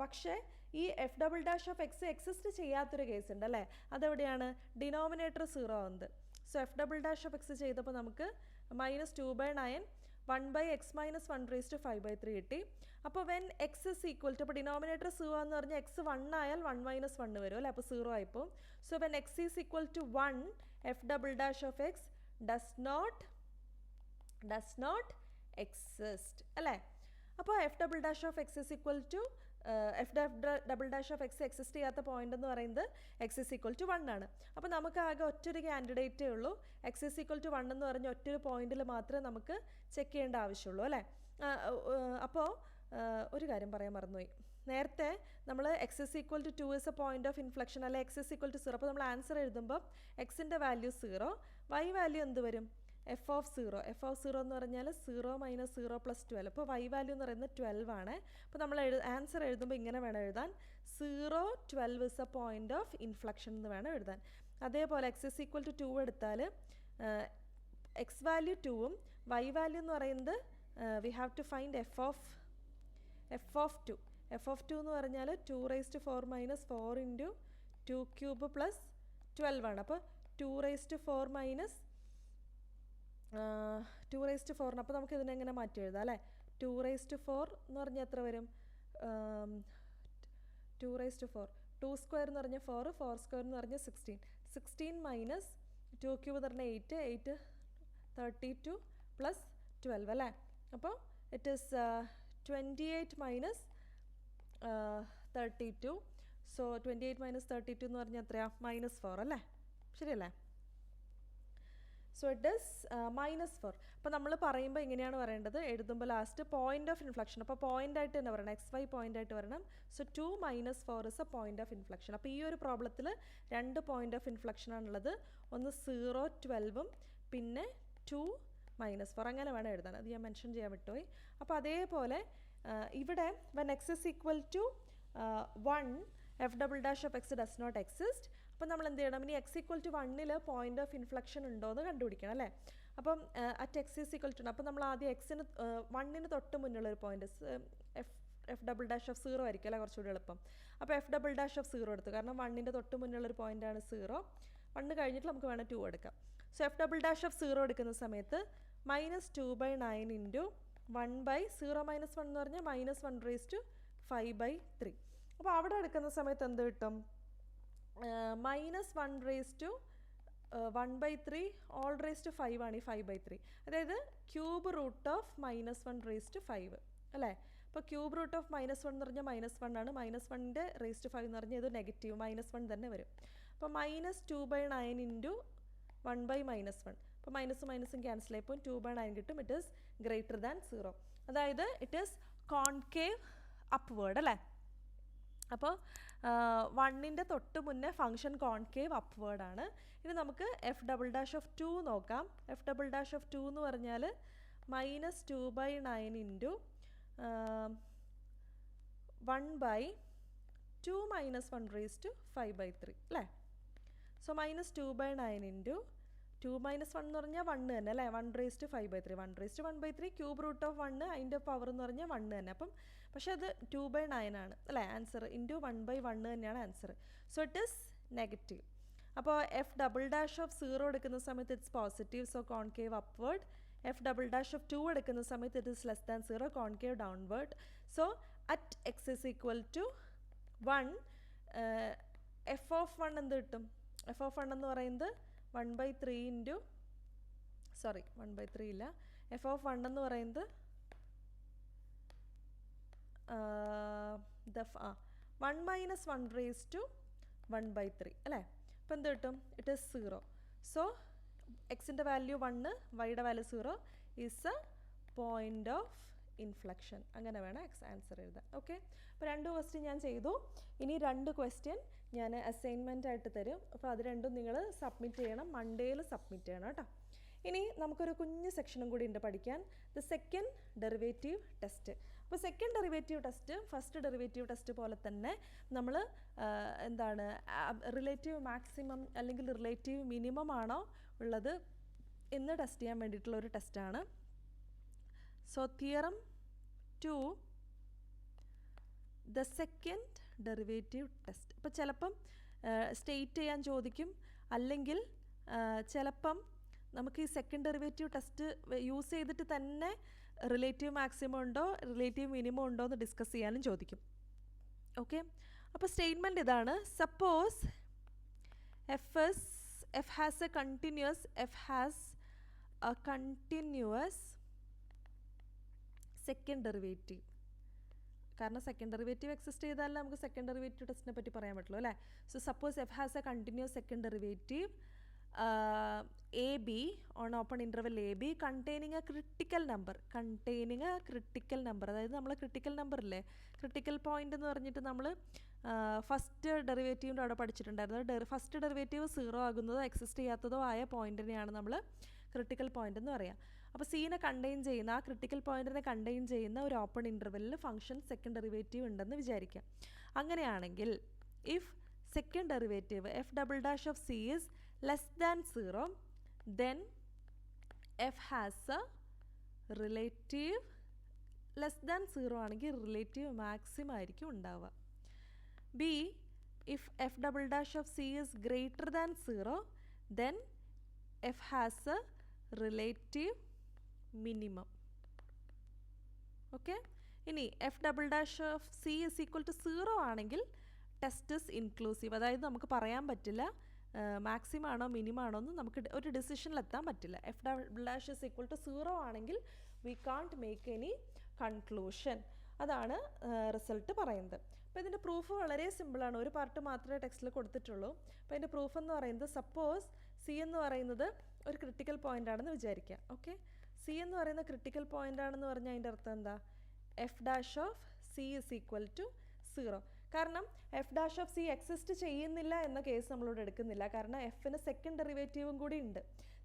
പക്ഷേ ഈ f double dash of x exist ചെയ്യാത്തൊരു കേസ് ഉണ്ട് അല്ലേ? അതെവിടെയാണ്? ഡിനോമിനേറ്റർ 0 ആവുന്നത്. So F double dash of x ചെയ്തപ്പോൾ നമുക്ക് -2/9 1/x മൈനസ് 1 റേസ് ടു 5/3 കിട്ടി. അപ്പോൾ when X is equal to, അപ്പോൾ ഡിനോമിനേറ്റർ 0 എന്ന് പറഞ്ഞാൽ എക്സ് 1 ആയാൽ 1 - 1 വരും അല്ലേ? അപ്പോൾ 0 ആയിപ്പോൾ. So when x is equal to 1 f double dash of x does not exist അല്ലേ? അപ്പോൾ f double dash of X is equal to f double dash of x exist ചെയ്യാത്ത പോയിന്റ് എന്ന് പറയുന്നത് എക്സ് ഇസ് ഈക്വൽ ടു 1 ആണ്. അപ്പോൾ നമുക്ക് ആകെ ഒറ്റൊരു കാൻഡിഡേറ്റേ ഉള്ളൂ. എക്സ് ഇസ് ഈക്വൽ ടു 1 എന്ന് പറഞ്ഞ ഒറ്റൊരു പോയിന്റിൽ മാത്രമേ നമുക്ക് ചെക്ക് ചെയ്യേണ്ട ആവശ്യമുള്ളൂ അല്ലേ? അപ്പോൾ ഒരു കാര്യം പറയാൻ മറന്നുപോയി. നേരത്തെ നമ്മൾ x is equal to 2 is a point of inflection അല്ലെ? X is equal to 0. അപ്പോൾ നമ്മൾ ആൻസർ എഴുതുമ്പോൾ എക്സിൻ്റെ വാല്യൂ 0, വൈ വാല്യൂ എന്ത് വരും? എഫ് ഓഫ് 0 എന്ന് പറഞ്ഞാൽ 0 - 0 + 12. അപ്പോൾ വൈ വാല്യൂ എന്ന് പറയുന്നത് 12 ആണ്. അപ്പോൾ നമ്മൾ ആൻസർ എഴുതുമ്പോൾ ഇങ്ങനെ വേണം എഴുതാൻ, 0, 12 is a point of inflection എന്ന് വേണം എഴുതാൻ. അതേപോലെ എക്സ് ഇസ് ഈക്വൽ ടു 2 എടുത്താൽ എക്സ് വാല്യൂ 2ഉം വൈ വാല്യൂ എന്ന് പറയുന്നത് we have to find F of 2. F of 2 എന്ന് പറഞ്ഞാൽ 2 റേസ് ടു 4 - 4 ഇൻറ്റു 2³ + 12 ആണ്. അപ്പോൾ 2⁴ മൈനസ് 2⁴. അപ്പോൾ നമുക്ക് ഇതിനെങ്ങനെ മാറ്റി എഴുതാം അല്ലേ? 2⁴ എന്ന് പറഞ്ഞാൽ എത്ര വരും? 2⁴. 2² എന്ന് പറഞ്ഞാൽ 4, 4² എന്ന് പറഞ്ഞാൽ 16. 16 മൈനസ് 2³ എന്ന് പറഞ്ഞാൽ 8, 8 32 പ്ലസ് 12 അല്ലേ? അപ്പോൾ it is 28 minus 32. So 28 minus 32 എന്ന് പറഞ്ഞാൽ എത്രയാണ്? -4 അല്ലേ? ശരിയല്ലേ? So it is -4. അപ്പോൾ നമ്മൾ പറയുമ്പോൾ ഇങ്ങനെയാണ് പറയേണ്ടത്, എഴുതുമ്പോൾ ലാസ്റ്റ് പോയിന്റ് ഓഫ് ഇൻഫ്ലക്ഷൻ. അപ്പോൾ പോയിന്റ് ആയിട്ട് തന്നെ പറയണം, XY പോയിന്റ് ആയിട്ട് വരണം. So 2 - 4 is a point of inflection. അപ്പോൾ ഈ ഒരു പ്രോബ്ലത്തിൽ 2 പോയിന്റ് ഓഫ് ഇൻഫ്ലക്ഷൻ ആണുള്ളത്. ഒന്ന് 0, 12 പിന്നെ 2 - 4 അങ്ങനെ വേണം എഴുതാൻ. അത് ഞാൻ മെൻഷൻ ചെയ്യാൻ വിട്ടുപോയി. അപ്പോൾ അതേപോലെ ഇവിടെ when x is equal to 1 f' of x does not exist. അപ്പം നമ്മൾ എന്ത് ചെയ്യണം? ഇനി x = 1 പോയിന്റ് ഓഫ് ഇൻഫ്ലക്ഷൻ ഉണ്ടോ എന്ന് കണ്ടുപിടിക്കണം അല്ലേ? അപ്പം at x is equal to, അപ്പം നമ്മൾ ആദ്യം x-ന് 1-ന് തൊട്ട് മുന്നുള്ള ഒരു പോയിന്റ് f' of 0 ആയിരിക്കും അല്ലേ കുറച്ചുകൂടി എളുപ്പം. അപ്പോൾ f' of 0 എടുത്തു, കാരണം 1-ൻ്റെ തൊട്ട് മുന്നുള്ളൊരു പോയിൻ്റാണ് 0. 1 കഴിഞ്ഞിട്ട് നമുക്ക് വേണം 2 എടുക്കാം. സോ f' of 0 എടുക്കുന്ന സമയത്ത് -2/9 ഇൻറ്റു 1/0 - 1 എന്ന് പറഞ്ഞാൽ -1/5/3. അപ്പോൾ അവിടെ എടുക്കുന്ന സമയത്ത് എന്ത് കിട്ടും? -1/1/3 all⁵5 ആണ് ഈ 5/3. അതായത് ക്യൂബ് റൂട്ട് ഓഫ് -1/5 അല്ലേ? അപ്പോൾ ക്യൂബ് റൂട്ട് ഓഫ് -1 എന്ന് പറഞ്ഞാൽ -1 ആണ്. -1ൻ്റെ ⁵5 എന്ന് പറഞ്ഞാൽ ഇത് നെഗറ്റീവ് -1 തന്നെ വരും. അപ്പോൾ -2/9 ഇൻറ്റു 1/-1. അപ്പോൾ മൈനസും മൈനസും ക്യാൻസൽ ആയിപ്പോൾ 2/9 കിട്ടും. It is greater than 0. അതായത് ഇറ്റ് ഈസ് കോൺകേവ് അപ്വേർഡ് അല്ലേ? അപ്പോൾ 1-ൻ്റെ തൊട്ട് മുന്നേ ഫംഗ്ഷൻ കോൺകേവ് അപ്വേർഡ് ആണ്. ഇനി നമുക്ക് f' of 2 നോക്കാം. f' of 2 എന്ന് പറഞ്ഞാൽ -2/9 ഇൻറ്റു 1/2 - 1/5/3 അല്ലേ? സോ -2/9 ഇൻറ്റു 2 - 1 എന്ന് പറഞ്ഞാൽ 1 തന്നെ അല്ലേ? 1/5/3. 1/1/3 ക്യൂബ് റൂട്ട് ഓഫ് 1, അതിൻ്റെ പവർ എന്ന് പറഞ്ഞാൽ 1 തന്നെ. അപ്പം പക്ഷേ അത് 2/9 ആണ് അല്ലേ ആൻസർ? ഇൻറ്റു 1/1 തന്നെയാണ് answer. So it is negative. അപ്പോൾ f' of 0 എടുക്കുന്ന സമയത്ത് it's positive, so concave upward. f' of 2 എടുക്കുന്ന സമയത്ത് it is less than 0, concave downward. So at x is equal to 1 f of 1 എന്ത് കിട്ടും? f of 1 എന്ന് പറയുന്നത് 1/3 ഇൻറ്റു 1/3 ഇല്ല, f of 1 എന്ന് പറയുന്നത് 1 - 1/1/3 അല്ലേ? അപ്പോൾ എന്ത് കിട്ടും? It is 0. സോ എക്സിൻ്റെ വാല്യൂ 1, വൈയുടെ value 0 is a point of inflection. അങ്ങനെ വേണം എക്സ് ആൻസർ എഴുതാൻ. ഓക്കെ, അപ്പോൾ 2 ക്വസ്റ്റ്യൻ ഞാൻ ചെയ്തു. ഇനി 2 ക്വസ്റ്റ്യൻ ഞാൻ അസൈൻമെൻ്റ് ആയിട്ട് തരും. അപ്പോൾ അത് രണ്ടും നിങ്ങൾ സബ്മിറ്റ് ചെയ്യണം, മൺഡേയിൽ സബ്മിറ്റ് ചെയ്യണം കേട്ടോ. ഇനി നമുക്കൊരു കുഞ്ഞ് സെക്ഷനും കൂടി ഉണ്ട് പഠിക്കാൻ, ദ സെക്കൻഡ് ഡെറിവേറ്റീവ് ടെസ്റ്റ്. അപ്പോൾ second derivative test first derivative test പോലെ തന്നെ നമ്മൾ എന്താണ് റിലേറ്റീവ് മാക്സിമം അല്ലെങ്കിൽ റിലേറ്റീവ് മിനിമം ആണോ ഉള്ളത് എന്ന് ടെസ്റ്റ് ചെയ്യാൻ വേണ്ടിയിട്ടുള്ള ഒരു ടെസ്റ്റാണ്. So theorem 2 the second derivative test. ഇപ്പോൾ ചിലപ്പം സ്റ്റേറ്റ് ചെയ്യാൻ ചോദിക്കും, അല്ലെങ്കിൽ ചിലപ്പം നമുക്ക് ഈ സെക്കൻഡ് ഡെറിവേറ്റീവ് ടെസ്റ്റ് യൂസ് ചെയ്തിട്ട് തന്നെ റിലേറ്റീവ് മാക്സിമം ഉണ്ടോ റിലേറ്റീവ് മിനിമം ഉണ്ടോ എന്ന് ഡിസ്കസ് ചെയ്യാനും ചോദിക്കും. ഓക്കെ, അപ്പോൾ സ്റ്റേറ്റ്മെൻറ്റ് ഇതാണ്. Suppose f has a continuous second derivative. കാരണം സെക്കൻഡ് ഡെറിവേറ്റീവ് എക്സിസ്റ്റ് ചെയ്താലേ നമുക്ക് സെക്കൻഡ് ഡെറിവേറ്റീവ് ടെസ്റ്റിനെ പറ്റി പറയാൻ പറ്റുള്ളൂ അല്ലേ? So suppose f has a continuous second derivative AB on open interval AB containing a critical number. അതായത് നമ്മൾ ക്രിട്ടിക്കൽ നമ്പർ ഇല്ലേ, ക്രിട്ടിക്കൽ പോയിന്റ് എന്ന് പറഞ്ഞിട്ട് നമ്മൾ ഫസ്റ്റ് ഡെറിവേറ്റീവിൻ്റെ അവിടെ പഠിച്ചിട്ടുണ്ടായിരുന്നു. ഫസ്റ്റ് ഡെറിവേറ്റീവ് 0 ആകുന്നതോ എക്സിസ്റ്റ് ചെയ്യാത്തതോ ആയ പോയിന്റിനെയാണ് നമ്മൾ ക്രിട്ടിക്കൽ പോയിന്റ് എന്ന് പറയുക. അപ്പോൾ സീനെ കണ്ടെയ്ൻ ചെയ്യുന്ന, ആ ക്രിട്ടിക്കൽ പോയിന്റിനെ കണ്ടെയ്ൻ ചെയ്യുന്ന ഒരു ഓപ്പൺ ഇൻ്റർവെല്ലിൽ ഫംഗ്ഷൻ സെക്കൻഡ് ഡെറിവേറ്റീവ് ഉണ്ടെന്ന് വിചാരിക്കാം. അങ്ങനെയാണെങ്കിൽ if second derivative f' of c is less than 0, then f has a relative less than 0 ആണെങ്കിൽ relative maximum ആയിരിക്കും ഉണ്ടാവുക. b if f' of c is greater than 0, then f has a relative minimum. Okay, ഇനി F double dash of C is equal to 0 ആണെങ്കിൽ ടെസ്റ്റ് ഇസ് ഇൻക്ലൂസീവ്. അതായത് നമുക്ക് പറയാൻ പറ്റില്ല മാക്സിമം ആണോ മിനിമം ആണോ എന്ന് നമുക്ക് ഒരു ഡിസിഷനിലെത്താൻ പറ്റില്ല. F double dash is equal to 0 ആണെങ്കിൽ we can't make any conclusion. അതാണ് റിസൾട്ട് പറയുന്നത്. അപ്പോൾ ഇതിൻ്റെ പ്രൂഫ് വളരെ സിമ്പിളാണ്. ഒരു പാർട്ട് മാത്രമേ ടെക്സ്റ്റിൽ കൊടുത്തിട്ടുള്ളൂ. അപ്പോൾ ഇതിൻ്റെ പ്രൂഫ് എന്ന് പറയുന്നത്, സപ്പോസ് സി എന്ന് പറയുന്നത് ഒരു ക്രിട്ടിക്കൽ പോയിൻ്റ് ആണെന്ന് വിചാരിക്കുക. ഓക്കെ, സി എന്ന് പറയുന്ന ക്രിട്ടിക്കൽ പോയിൻ്റ് ആണെന്ന് പറഞ്ഞാൽ അതിൻ്റെ അർത്ഥം എന്താ? F dash of C is equal to 0. കാരണം F dash of C exist ചെയ്യുന്നില്ല എന്ന കേസ് നമ്മളിവിടെ എടുക്കുന്നില്ല. കാരണം എഫിന് സെക്കൻഡ് ഡെറിവേറ്റീവും കൂടി ഉണ്ട്.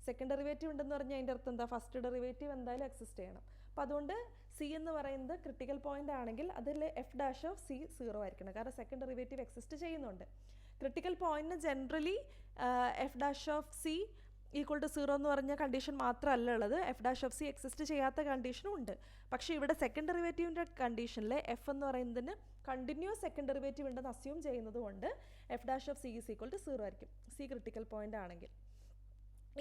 സെക്കൻഡ് ഡെറിവേറ്റീവ് ഉണ്ടെന്ന് പറഞ്ഞാൽ അതിൻ്റെ അർത്ഥം എന്താ? ഫസ്റ്റ് ഡെറിവേറ്റീവ് എന്തായാലും എക്സിസ്റ്റ് ചെയ്യണം. അപ്പോൾ അതുകൊണ്ട് സി എന്ന് പറയുന്നത് ക്രിട്ടിക്കൽ പോയിൻ്റ് ആണെങ്കിൽ അതിൽ എഫ് ഡാഷ് ഓഫ് സി 0 ആയിരിക്കണം. കാരണം സെക്കൻഡ് ഡെറിവേറ്റീവ് എക്സിസ്റ്റ് ചെയ്യുന്നുണ്ട്. ക്രിട്ടിക്കൽ പോയിന്റിന് generally F dash of C equal to 0 എന്ന് പറഞ്ഞ കണ്ടീഷൻ മാത്രമല്ല ഉള്ളത്, F dash of C exist ചെയ്യാത്ത കണ്ടീഷനും ഉണ്ട്. പക്ഷേ ഇവിടെ സെക്കൻഡ് ഡെറിവേറ്റീവിൻ്റെ കണ്ടീഷനിൽ എഫ് എന്ന് പറയുന്നതിന് കണ്ടിന്യൂസ് സെക്കൻഡ് ഡെറിവേറ്റീവ് ഉണ്ടെന്ന് അസ്യൂം ചെയ്യുന്നത് കൊണ്ട് F dash of C is equal to 0 ആയിരിക്കും, സി ക്രിട്ടിക്കൽ പോയിൻ്റ് ആണെങ്കിൽ.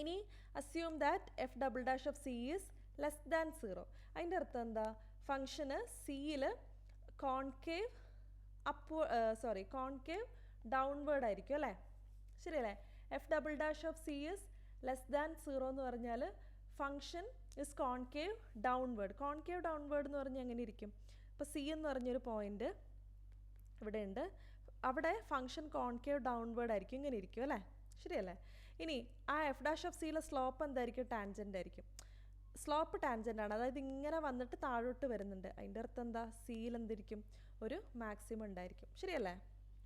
ഇനി assume that F double dash of C is less than 0. അതിൻ്റെ അർത്ഥം എന്താ? ഫംഗ്ഷന് സിയിൽ കോൺകേവ് കോൺകേവ് ഡൗൺവേർഡ് ആയിരിക്കും അല്ലേ? ശരിയല്ലേ? F double dash of C is less than 0 എന്ന് പറഞ്ഞാൽ function is concave downward. Concave downward എന്ന് പറഞ്ഞാൽ എങ്ങനെ ഇരിക്കും? ഇപ്പോൾ സി എന്ന് പറഞ്ഞൊരു പോയിൻ്റ് ഇവിടെ ഉണ്ട്, അവിടെ ഫംഗ്ഷൻ കോൺകേവ് ഡൗൺവേർഡ് ആയിരിക്കും, ഇങ്ങനെ ഇരിക്കും അല്ലേ? ശരിയല്ലേ? ഇനി ആ എഫ് ഡാഷ് ഓഫ് സിയിലെ സ്ലോപ്പ് എന്തായിരിക്കും? ടാൻജൻ്റ് ആയിരിക്കും. സ്ലോപ്പ് ടാൻജൻ്റ് ആണ്, അതായത് ഇങ്ങനെ വന്നിട്ട് താഴോട്ട് വരുന്നുണ്ട്. അതിൻ്റെ അർത്ഥം എന്താ? സിയിൽ എന്തിരിക്കും? ഒരു മാക്സിമം ഉണ്ടായിരിക്കും. ശരിയല്ലേ?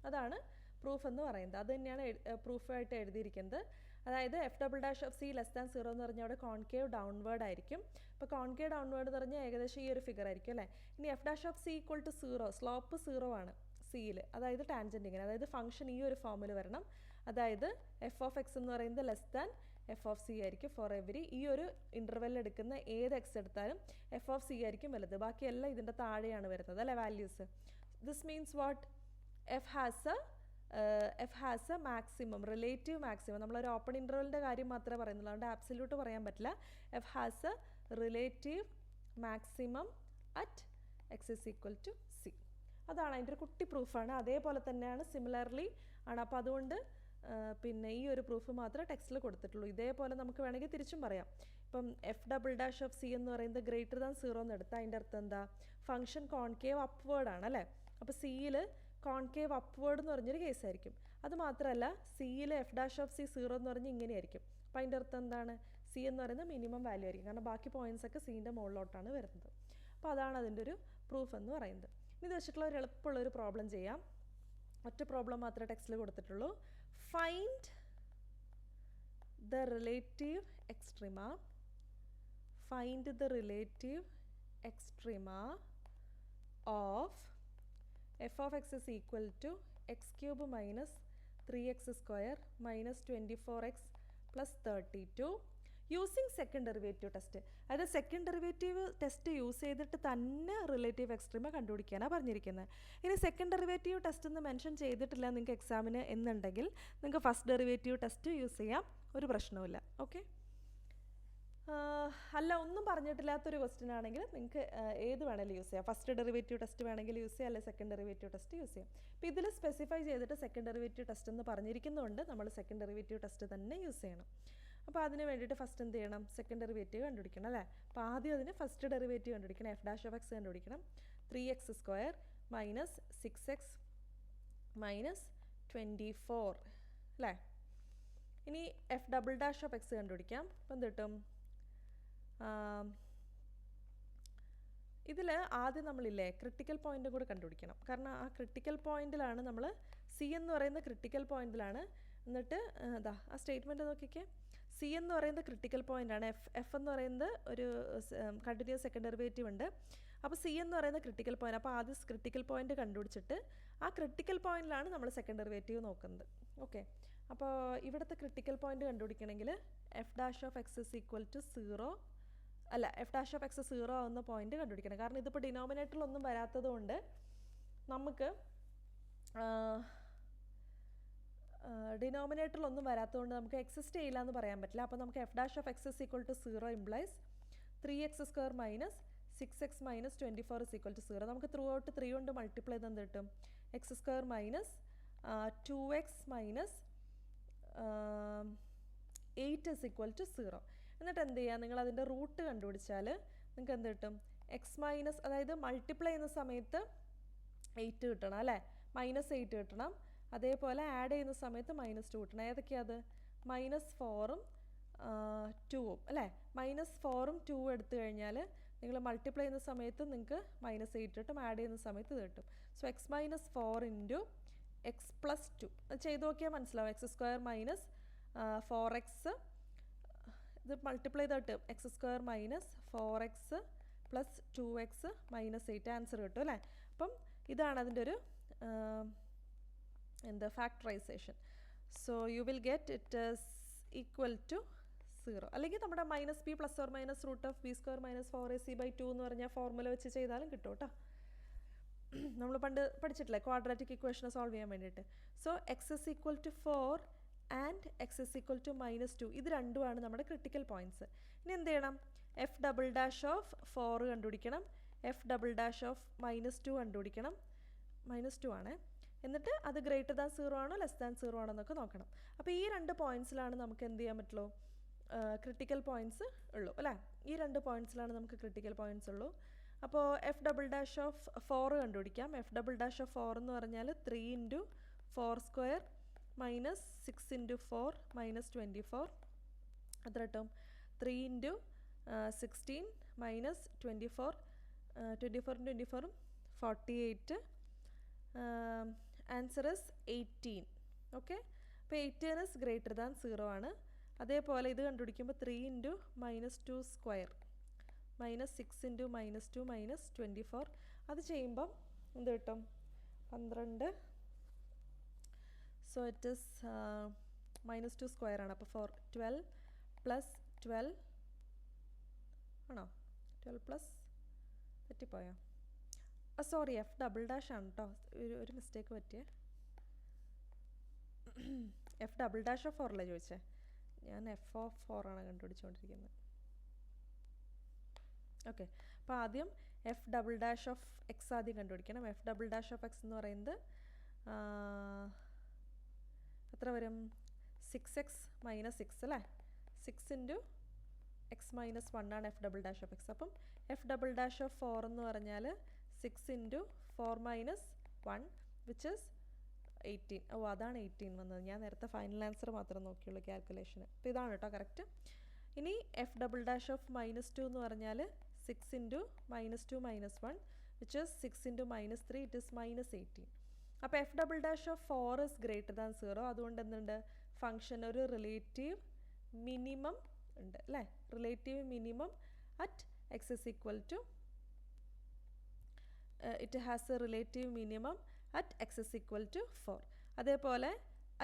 അതാണ് പ്രൂഫ് എന്ന് പറയുന്നത്. അത് തന്നെയാണ് പ്രൂഫായിട്ട് എഴുതിയിരിക്കുന്നത്. അതായത് F double dash of C less than 0 എന്ന് പറഞ്ഞാൽ അവിടെ കോൺകേവ് ഡൗൺവേർഡ് ആയിരിക്കും. ഇപ്പോൾ കോൺകേവ് ഡൗൺവേർഡ് എന്ന് പറഞ്ഞാൽ ഏകദേശം ഈ ഒരു ഫിഗർ ആയിരിക്കും അല്ലേ? ഇനി F dash of C equal to 0, slope 0 ആണ് സിയിൽ, അതായത് ടാൻജൻ്റ് ഇങ്ങനെ, അതായത് ഫംഗ്ഷൻ ഈ ഒരു ഫോമിൽ വരണം. അതായത് എഫ് ഓഫ് എക്സ് എന്ന് പറയുന്നത് less than F of C ആയിരിക്കും ഫോർ എവരി. ഈ ഒരു ഇൻ്റർവെല്ലിൽ എടുക്കുന്ന ഏത് എക്സ് എടുത്താലും എഫ് ഓഫ് സി ആയിരിക്കും വലുത്, ബാക്കിയെല്ലാം ഇതിൻ്റെ താഴെയാണ് വരുന്നത് അല്ലേ values. This means what? F has a maximum, relative maximum. നമ്മളൊരു ഓപ്പൺ ഇൻ്റർവെല്ലിൻ്റെ കാര്യം മാത്രമേ പറയുന്നുള്ളൂ, അതുകൊണ്ട് ആബ്സല്യൂട്ട് പറയാൻ പറ്റില്ല. F has a relative maximum at X is equal to C. അതാണ് അതിൻ്റെ ഒരു കുട്ടി പ്രൂഫാണ്. അതേപോലെ തന്നെയാണ് സിമിലർലി ആണ്. അപ്പോൾ അതുകൊണ്ട് പിന്നെ ഈ ഒരു പ്രൂഫ് മാത്രമേ ടെക്സ്റ്റിൽ കൊടുത്തിട്ടുള്ളൂ. ഇതേപോലെ നമുക്ക് വേണമെങ്കിൽ തിരിച്ചും പറയാം. ഇപ്പം F double dash of C എന്ന് പറയുന്നത് ഗ്രേറ്റർ ദാൻ 0 എന്ന് എടുത്താൽ അതിൻ്റെ അർത്ഥം എന്താ? ഫംഗ്ഷൻ കോൺകേവ് അപ്വേർഡ് ആണ് അല്ലേ? അപ്പോൾ സിയിൽ കോൺകേവ് അപ്വേർഡ് എന്ന് പറഞ്ഞൊരു കേസായിരിക്കും. അത് മാത്രമല്ല സിയിൽ എഫ് ഡാഷ് ഓഫ് സി 0 എന്ന് പറഞ്ഞാൽ ഇങ്ങനെയായിരിക്കും. അപ്പോൾ അതിൻ്റെ അർത്ഥം എന്താണ്? സി എന്ന് പറയുന്നത് മിനിമം വാല്യൂ ആയിരിക്കും, കാരണം ബാക്കി പോയിൻറ്റ്സ് ഒക്കെ സീൻ്റെ മുകളിലോട്ടാണ് വരുന്നത്. അപ്പോൾ അതാണ് അതിൻ്റെ ഒരു പ്രൂഫ് എന്ന് പറയുന്നത്. ഇത് വെച്ചിട്ടുള്ള ഒരു എളുപ്പമുള്ളൊരു പ്രോബ്ലം ചെയ്യാം. ഒറ്റ പ്രോബ്ലം മാത്രമേ ടെക്സ്റ്റിൽ കൊടുത്തിട്ടുള്ളൂ. Find the relative extrema. Find the relative extrema of f of X is equal to x cube minus 3x square minus 24x plus 32 using second derivative test. അതായത് സെക്കൻഡ് ഡെറിവേറ്റീവ് ടെസ്റ്റ് യൂസ് ചെയ്തിട്ട് തന്നെ റിലേറ്റീവ് എക്സ്ട്രീമ കണ്ടുപിടിക്കാനാണ് പറഞ്ഞിരിക്കുന്നത്. ഇനി സെക്കൻഡ് ഡെറിവേറ്റീവ് ടെസ്റ്റ് എന്ന് മെൻഷൻ ചെയ്തിട്ടില്ല നിങ്ങൾക്ക് എക്സാമിന് എന്നുണ്ടെങ്കിൽ നിങ്ങൾക്ക് ഫസ്റ്റ് ഡെറിവേറ്റീവ് ടെസ്റ്റ് യൂസ് ചെയ്യാം, ഒരു പ്രശ്നവുമില്ല. ഓക്കെ, അല്ല ഒന്നും പറഞ്ഞിട്ടില്ലാത്തൊരു ക്വസ്റ്റ്യൻ ആണെങ്കിൽ നിങ്ങൾക്ക് ഏത് വേണമെങ്കിലും യൂസ് ചെയ്യാം. ഫസ്റ്റ് ഡെറിവേറ്റീവ് ടെസ്റ്റ് വേണമെങ്കിൽ യൂസ് ചെയ്യാം, അല്ലെങ്കിൽ സെക്കൻഡ് ഡെറിവേറ്റീവ് ടെസ്റ്റ് യൂസ് ചെയ്യാം. അപ്പോൾ ഇതിൽ സ്പെസിഫൈ ചെയ്തിട്ട് സെക്കൻഡ് ഡെറിവേറ്റീവ് ടെസ്റ്റ് എന്ന് പറഞ്ഞിരിക്കുന്നതുകൊണ്ട് നമ്മൾ സെക്കൻഡ് ഡെറിവേറ്റീവ് ടെസ്റ്റ് തന്നെ യൂസ് ചെയ്യണം. അപ്പോൾ അതിന് വേണ്ടിയിട്ട് ഫസ്റ്റ് എന്ത് ചെയ്യണം? സെക്കൻഡ് ഡെറിവേറ്റീവ് കണ്ടുപിടിക്കണം അല്ലേ? അപ്പോൾ ആദ്യം അതിന് ഫസ്റ്റ് ഡെറിവേറ്റീവ് കണ്ടുപിടിക്കണം. എഫ് ഡാഷ് ഓഫ് എക്സ് കണ്ടുപിടിക്കണം. 3x square minus 6x minus 24 അല്ലേ? ഇനി F double dash of X കണ്ടുപിടിക്കാം. അപ്പോൾ എന്ത് കിട്ടും? ഇതിൽ ആദ്യം നമ്മളില്ലേ ക്രിട്ടിക്കൽ പോയിൻ്റ് കൂടെ കണ്ടുപിടിക്കണം. കാരണം ആ ക്രിട്ടിക്കൽ പോയിന്റിലാണ് നമ്മൾ സി എന്ന് പറയുന്ന ക്രിട്ടിക്കൽ പോയിന്റിലാണ്. എന്നിട്ട് ഇതാ ആ സ്റ്റേറ്റ്മെൻറ്റ് നോക്കിക്കേ. സി എന്ന് പറയുന്നത് ക്രിട്ടിക്കൽ പോയിൻ്റാണ്. എഫ് എന്ന് പറയുന്നത് ഒരു കണ്ടിന്യൂസ് സെക്കൻഡ് ഡെറിവേറ്റീവ് ഉണ്ട്. അപ്പോൾ സി എന്ന് പറയുന്ന ക്രിട്ടിക്കൽ പോയിന്റ്. അപ്പോൾ ആദ്യം ക്രിട്ടിക്കൽ പോയിന്റ് കണ്ടുപിടിച്ചിട്ട് ആ ക്രിട്ടിക്കൽ പോയിന്റിലാണ് നമ്മൾ സെക്കൻഡ് ഡെറിവേറ്റീവ് നോക്കുന്നത്. ഓക്കെ, അപ്പോൾ ഇവിടുത്തെ ക്രിട്ടിക്കൽ പോയിന്റ് കണ്ടുപിടിക്കണമെങ്കിൽ f dash of X is equal to 0 അല്ല, എഫ് ഡാഷ് ഓഫ് എക്സ് 0 ആവുന്ന പോയിന്റ് കണ്ടുപിടിക്കണം. കാരണം ഇതിപ്പോൾ ഡിനോമിനേറ്ററിലൊന്നും വരാത്തത് കൊണ്ട് നമുക്ക് ഡിനോമിനേറ്ററിലൊന്നും വരാത്തതുകൊണ്ട് നമുക്ക് എക്സിസ്റ്റ് ചെയ്യില്ല എന്ന് പറയാൻ പറ്റില്ല. അപ്പോൾ നമുക്ക് F dash of X is equal to 0 implies 3x² minus 6x minus 24 is equal to 0. നമുക്ക് ത്രൂ ഔട്ട് 3 കൊണ്ട് മൾട്ടിപ്ലൈ ചെയ്ത് എന്ത് കിട്ടും? x² minus 2x minus 8 is equal to 0. എന്നിട്ട് എന്ത് ചെയ്യുക? നിങ്ങൾ അതിൻ്റെ റൂട്ട് കണ്ടുപിടിച്ചാൽ നിങ്ങൾക്ക് എന്ത് കിട്ടും? എക്സ് മൈനസ്, അതായത് മൾട്ടിപ്ലൈ ചെയ്യുന്ന സമയത്ത് 8 കിട്ടണം അല്ലേ, -8 കിട്ടണം. അതേപോലെ ആഡ് ചെയ്യുന്ന സമയത്ത് -2 കിട്ടണം. ഏതൊക്കെയാണ് അത്? -4ഉം 2ഉം അല്ലേ. -4ഉം 2ഉം എടുത്തു കഴിഞ്ഞാൽ നിങ്ങൾ മൾട്ടിപ്ലൈ ചെയ്യുന്ന സമയത്ത് നിങ്ങൾക്ക് -8 കിട്ടും, ആഡ് ചെയ്യുന്ന സമയത്ത് ഇത് കിട്ടും. So X minus 4 into X plus 2 അത് ചെയ്ത് നോക്കിയാൽ മനസ്സിലാവും. x² മൈനസ് 4x ഇത് മൾട്ടിപ്ലൈ ചെയ്തിട്ട് x² minus 4x plus 2x -8 answer കിട്ടും അല്ലേ. അപ്പം ഇതാണ് അതിൻ്റെ ഒരു എന്താ factorization. So you will get it is equal to 0. അല്ലെങ്കിൽ നമ്മുടെ -b plus or minus √(b² minus 4ac/2) എന്ന് പറഞ്ഞാൽ ഫോർമുല വെച്ച് ചെയ്താലും കിട്ടും കേട്ടോ. നമ്മൾ പണ്ട് പഠിച്ചിട്ടില്ലേ ക്വാഡ്രാറ്റിക് ഇക്വേഷൻ സോൾവ് ചെയ്യാൻ വേണ്ടിയിട്ട്. So X is equal to 4 and X is equal to -2. ഇത് രണ്ടുമാണ് നമ്മുടെ ക്രിട്ടിക്കൽ പോയിൻറ്റ്സ്. ഇനി എന്ത് ചെയ്യണം? എഫ് ഡബിൾ ഡാഷ് ഓഫ് 4 കണ്ടുപിടിക്കണം, എഫ് ഡബിൾ ഡാഷ് ഓഫ് -2 കണ്ടുപിടിക്കണം. -2 ആണ്. എന്നിട്ട് അത് ഗ്രേറ്റർ ദാൻ 0 ആണോ ലെസ് ദാൻ 0 ആണോ എന്നൊക്കെ നോക്കണം. അപ്പോൾ ഈ 2 പോയിൻറ്റ്സിലാണ് നമുക്ക് എന്ത് ചെയ്യാൻ പറ്റുള്ളൂ? ക്രിട്ടിക്കൽ പോയിൻറ്റ്സ് ഉള്ളൂ അല്ലേ. ഈ 2 പോയിൻറ്റ്സിലാണ് നമുക്ക് ക്രിട്ടിക്കൽ പോയിൻറ്റ്സ് ഉള്ളൂ. അപ്പോൾ എഫ് ഡബിൾ ഡാഷ് ഓഫ് 4 കണ്ടുപിടിക്കാം. എഫ് ഡബിൾ ഡാഷ് ഓഫ് 4 എന്ന് പറഞ്ഞാൽ 3 ഇൻറ്റു 4² മൈനസ് 6 ഇൻറ്റു 4 മൈനസ് 24 എത്ര കിട്ടും? 3 into 16 minus 24 24 24 48. Answer is 18. Okay, അപ്പോൾ 18 ഇസ് ഗ്രേറ്റർ ദാൻ 0 ആണ്. അതേപോലെ ഇത് കണ്ടുപിടിക്കുമ്പോൾ 3 ഇൻറ്റു -2² മൈനസ് 6 ഇൻറ്റു -2 മൈനസ് 24 അത് ചെയ്യുമ്പം എന്ത് കിട്ടും? 12. സോ ഇറ്റ് ഇസ് -2² ആണ്. അപ്പോൾ 12 പ്ലസ് 12 ആണോ? 12 പ്ലസ് തെറ്റിപ്പോയോ? സോറി, എഫ് ഡബിൾ ഡാഷ് ആണ് കേട്ടോ, ഒരു മിസ്റ്റേക്ക് പറ്റിയേ. എഫ് ഡബിൾ ഡാഷ് ഓഫ് 4 അല്ലേ ചോദിച്ചേ, ഞാൻ എഫ് ഓഫ് 4 ആണ് കണ്ടുപിടിച്ചുകൊണ്ടിരിക്കുന്നത്. ഓക്കെ, അപ്പോൾ ആദ്യം F double dash of X ആദ്യം കണ്ടുപിടിക്കണം. F double dash of X എന്ന് പറയുന്നത് എത്ര വരും? 6x മൈനസ് 6 അല്ലേ. 6 ഇൻറ്റു എക്സ് മൈനസ് 1 ആണ് f double dash of X. അപ്പം എഫ് ഡബിൾ ഡാഷ് ഓഫ് 4 എന്ന് പറഞ്ഞാൽ 6 ഇൻറ്റു 4 മൈനസ് 1 വിച്ച് ഇസ് 18. ഓ, അതാണ് 18 വന്നത്. ഞാൻ നേരത്തെ ഫൈനൽ ആൻസർ മാത്രം നോക്കിയുള്ളൂ കാൽക്കുലേഷന്. അപ്പോൾ ഇതാണ് കേട്ടോ കറക്റ്റ്. ഇനി എഫ് ഡബിൾ ഡാഷ് ഓഫ് -2 എന്ന് പറഞ്ഞാൽ 6 into -2 minus 1 which is 6 into -3 it is -18. അപ്പോൾ f double dash of 4 is greater than 0. അതുകൊണ്ട് എന്തുണ്ട്? ഫംഗ്ഷൻ ഒരു റിലേറ്റീവ് മിനിമം ഉണ്ട് അല്ലേ. Relative minimum at X is equal to it has a relative minimum at X is equal to 4. അതേപോലെ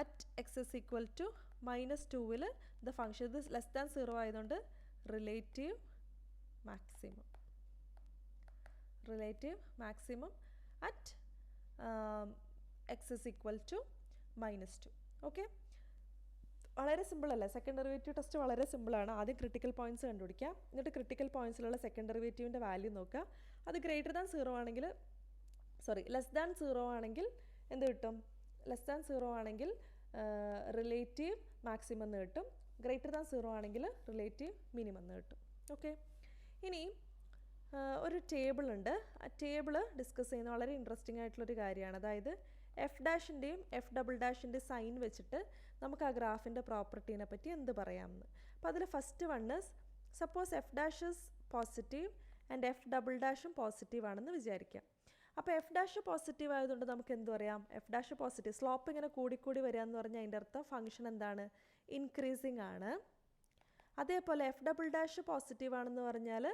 at X is equal to -2-ൽ ദ ഫംഗ്ഷൻ ഇത് ലെസ് ദാൻ 0 ആയതുകൊണ്ട് relative maximum. Relative maximum at X is equal to -2. Okay, വളരെ സിമ്പിളല്ലേ? സെക്കൻഡ് ഡെറിവേറ്റീവ് ടെസ്റ്റ് വളരെ സിമ്പിളാണ്. ആദ്യം ക്രിട്ടിക്കൽ പോയിൻറ്റ്സ് കണ്ടുപിടിക്കുക, എന്നിട്ട് ക്രിട്ടിക്കൽ പോയിൻറ്റ്സിലുള്ള സെക്കൻഡ് ഡെറിവേറ്റീവിൻ്റെ വാല്യൂ നോക്കുക. അത് ഗ്രേറ്റർ ദാൻ 0 ആണെങ്കിൽ, സോറി ലെസ് ദാൻ 0 ആണെങ്കിൽ എന്ത് കിട്ടും? ലെസ് ദാൻ 0 ആണെങ്കിൽ റിലേറ്റീവ് മാക്സിമം എന്ന് കിട്ടും. ഗ്രേറ്റർ ദാൻ 0 ആണെങ്കിൽ റിലേറ്റീവ് മിനിമം എന്ന് കിട്ടും. ഓക്കെ, ഇനി ഒരു ടേബിൾ ഉണ്ട്. ആ ടേബിൾ ഡിസ്കസ് ചെയ്യുന്ന വളരെ ഇൻട്രസ്റ്റിംഗ് ആയിട്ടുള്ളൊരു കാര്യമാണ്. അതായത് എഫ് ഡാഷിൻ്റെയും എഫ് ഡബിൾ ഡാഷിൻ്റെ സൈൻ വെച്ചിട്ട് നമുക്ക് ആ ഗ്രാഫിൻ്റെ പ്രോപ്പർട്ടീനെ പറ്റി എന്ത് പറയാമെന്ന്. അപ്പോൾ അതിൽ first one is suppose f dash is positive and f double dash positive ആണെന്ന് വിചാരിക്കാം. അപ്പോൾ എഫ് ഡാഷ് പോസിറ്റീവ് ആയതുകൊണ്ട് നമുക്ക് എന്ത് പറയാം? എഫ് ഡാഷ് പോസിറ്റീവ്, സ്ലോപ്പ് ഇങ്ങനെ കൂടിക്കൂടി വരിക എന്ന് പറഞ്ഞാൽ അതിൻ്റെ അർത്ഥം ഫംഗ്ഷൻ എന്താണ്? ഇൻക്രീസിങ് ആണ്. അതേപോലെ എഫ് ഡബിൾ ഡാഷ് പോസിറ്റീവ് ആണെന്ന് പറഞ്ഞാൽ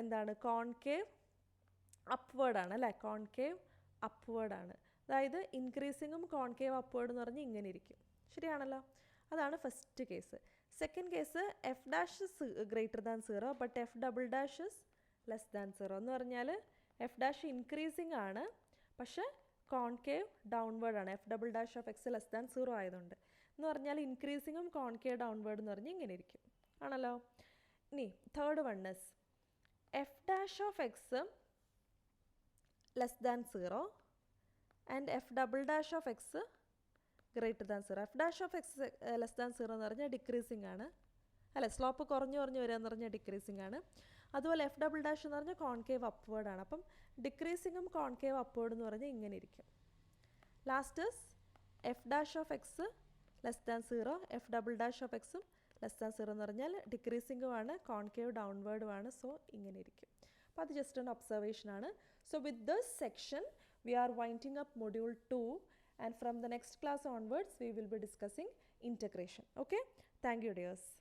എന്താണ്? കോൺകേവ് അപ്വേർഡാണ് അല്ലേ. കോൺകേവ് അപ്വേർഡാണ്. അതായത് ഇൻക്രീസിങ്ങും കോൺകേവ് അപ്വേർഡ് എന്ന് പറഞ്ഞാൽ ഇങ്ങനെ ഇരിക്കും. ശരിയാണല്ലോ? അതാണ് first case. Second case F dash is greater than 0 but F double dash is less than 0 എന്ന് പറഞ്ഞാൽ എഫ് ഡാഷ് ഇൻക്രീസിങ് ആണ് പക്ഷേ കോൺകേവ് ഡൗൺവേർഡ് ആണ്. F double dash of X less than 0 ആയതുകൊണ്ട്. എന്ന് പറഞ്ഞാൽ ഇൻക്രീസിങ്ങും കോൺകേവ് ഡൗൺവേർഡ് എന്ന് പറഞ്ഞാൽ ഇങ്ങനെ ഇരിക്കും ആണല്ലോ. ഇനി third one is f dash of X less than 0 and f double dash of X greater than 0. F dash of X less than 0 എന്ന് പറഞ്ഞാൽ ഡിക്രീസിങ് ആണ്, അല്ലെ, സ്ലോപ്പ് കുറഞ്ഞു വരിക എന്ന് പറഞ്ഞാൽ ഡിക്രീസിങ് ആണ്. അതുപോലെ എഫ് ഡബിൾ ഡാഷ് എന്ന് പറഞ്ഞാൽ കോൺകേവ് അപ്വേർഡ് ആണ്. അപ്പം ഡിക്രീസിങ്ങും കോൺകേവ് അപ്വേർഡ് എന്ന് പറഞ്ഞാൽ ഇങ്ങനെ ഇരിക്കും. Last F dash of X less than 0, f double dash of എക്സും ലെസ് ദാൻ 0 എന്ന് പറഞ്ഞാൽ ഡിക്രീസിങ്ങും ആണ്, കോൺകേവ് ഡൗൺവേർഡും ആണ്. സോ ഇങ്ങനെ ഇരിക്കും. അപ്പോൾ അത് ജസ്റ്റ് ഒരു ഒബ്സർവേഷൻ ആണ്. So with this section we are winding up module 2, and from the next class onwards we will be discussing integration. Okay, thank you dears.